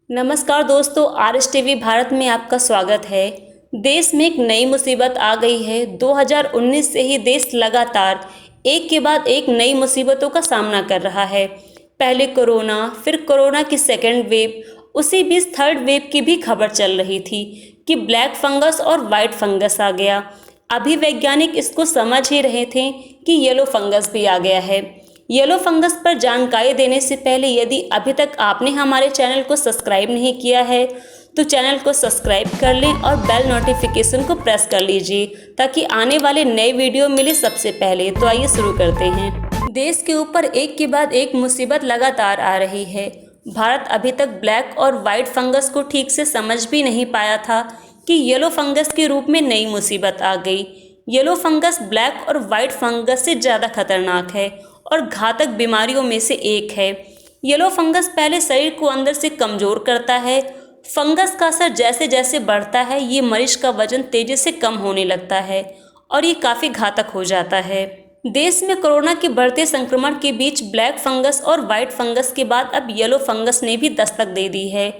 नमस्कार दोस्तों, RS. TV Bharat में आपका स्वागत है। देश में एक नई मुसीबत आ गई है। 2019 से ही देश लगातार एक के बाद एक नई मुसीबतों का सामना कर रहा है। पहले कोरोना, फिर कोरोना की सेकेंड वेव, उसी बीच थर्ड वेव की भी खबर चल रही थी कि ब्लैक फंगस और वाइट फंगस आ गया। अभी वैज्ञानिक इसको समझ ही रहे थे कि येलो फंगस भी आ गया है। येलो फंगस पर जानकारी देने से पहले यदि अभी तक आपने हमारे चैनल को सब्सक्राइब नहीं किया है तो चैनल को सब्सक्राइब कर लें और बेल नोटिफिकेशन को प्रेस कर लीजिए ताकि आने वाले नए वीडियो मिले सबसे पहले। तो आइए शुरू करते हैं। देश के ऊपर एक के बाद एक मुसीबत लगातार आ रही है। भारत अभी तक ब्लैक और वाइट फंगस को ठीक से समझ भी नहीं पाया था कि येलो फंगस के रूप में नई मुसीबत आ गई। येलो फंगस ब्लैक और वाइट फंगस से ज़्यादा खतरनाक है और घातक बीमारियों में से एक है। येलो फंगस पहले शरीर को अंदर से कमज़ोर करता है। फंगस का असर जैसे जैसे बढ़ता है ये मरीज का वजन तेज़ी से कम होने लगता है और ये काफ़ी घातक हो जाता है। देश में कोरोना के बढ़ते संक्रमण के बीच ब्लैक फंगस और वाइट फंगस के बाद अब येलो फंगस ने भी दस्तक दे दी है।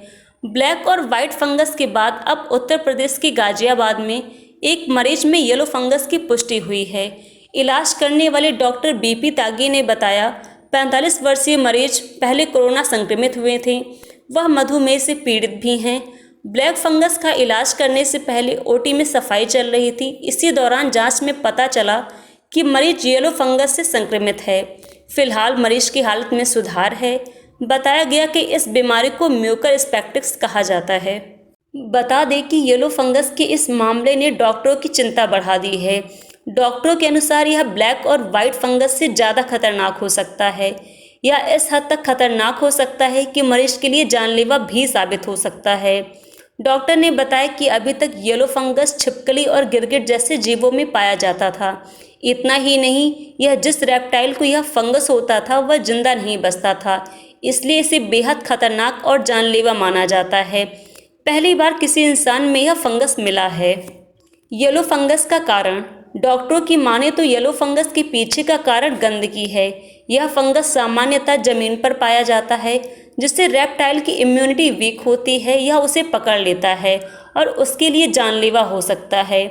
ब्लैक और वाइट फंगस के बाद अब उत्तर प्रदेश के गाजियाबाद में एक मरीज में येलो फंगस की पुष्टि हुई है। इलाज करने वाले डॉक्टर बीपी त्यागी ने बताया, 45 वर्षीय मरीज पहले कोरोना संक्रमित हुए थे। वह मधुमेह से पीड़ित भी हैं। ब्लैक फंगस का इलाज करने से पहले ओटी में सफाई चल रही थी। इसी दौरान जांच में पता चला कि मरीज येलो फंगस से संक्रमित है। फिलहाल मरीज की हालत में सुधार है। बताया गया कि इस बीमारी को म्यूकर स्पेक्टिक्स कहा जाता है। बता दें कि येलो फंगस के इस मामले ने डॉक्टरों की चिंता बढ़ा दी है। डॉक्टरों के अनुसार यह ब्लैक और वाइट फंगस से ज़्यादा खतरनाक हो सकता है या इस हद तक खतरनाक हो सकता है कि मरीज के लिए जानलेवा भी साबित हो सकता है। डॉक्टर ने बताया कि अभी तक येलो फंगस छिपकली और गिरगिट जैसे जीवों में पाया जाता था। इतना ही नहीं, यह जिस रेप्टाइल को यह फंगस होता था वह जिंदा नहीं बचता था, इसलिए इसे बेहद खतरनाक और जानलेवा माना जाता है। पहली बार किसी इंसान में यह फंगस मिला है। येलो फंगस का कारण, डॉक्टरों की माने तो येलो फंगस के पीछे का कारण गंदगी है। यह फंगस सामान्यतः जमीन पर पाया जाता है, जिससे रेप्टाइल की इम्यूनिटी वीक होती है, यह उसे पकड़ लेता है और उसके लिए जानलेवा हो सकता है।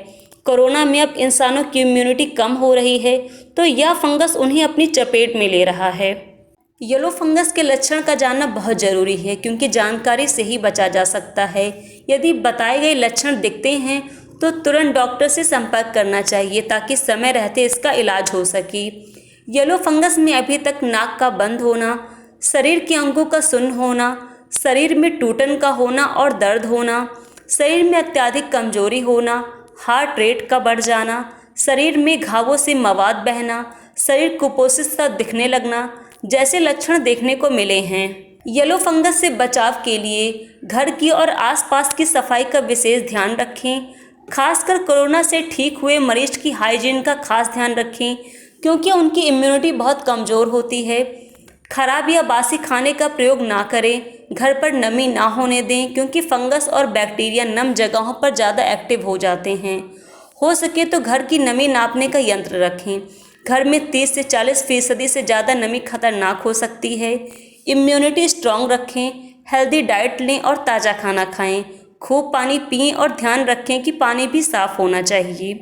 कोरोना में अब इंसानों की इम्यूनिटी कम हो रही है तो यह फंगस उन्हें अपनी चपेट में ले रहा है। येलो फंगस के लक्षण का जानना बहुत ज़रूरी है क्योंकि जानकारी से ही बचा जा सकता है। यदि बताए गए लक्षण दिखते हैं तो तुरंत डॉक्टर से संपर्क करना चाहिए ताकि समय रहते इसका इलाज हो सके। येलो फंगस में अभी तक नाक का बंद होना, शरीर के अंगों का सुन्न होना, शरीर में टूटन का होना और दर्द होना, शरीर में अत्यधिक कमजोरी होना, हार्ट रेट का बढ़ जाना, शरीर में घावों से मवाद बहना, शरीर कुपोषित सा दिखने लगना जैसे लक्षण देखने को मिले हैं। येलो फंगस से बचाव के लिए घर की और आसपास की सफाई का विशेष ध्यान रखें। खासकर कोरोना से ठीक हुए मरीज की हाइजीन का खास ध्यान रखें क्योंकि उनकी इम्यूनिटी बहुत कमज़ोर होती है। खराब या बासी खाने का प्रयोग ना करें। घर पर नमी ना होने दें क्योंकि फंगस और बैक्टीरिया नम जगहों पर ज़्यादा एक्टिव हो जाते हैं। हो सके तो घर की नमी नापने का यंत्र रखें। घर में 30 से 40% से ज़्यादा नमी खतरनाक हो सकती है। इम्यूनिटी स्ट्रॉन्ग रखें, हेल्दी डाइट लें और ताज़ा खाना खाएं। खूब पानी पिएं और ध्यान रखें कि पानी भी साफ़ होना चाहिए।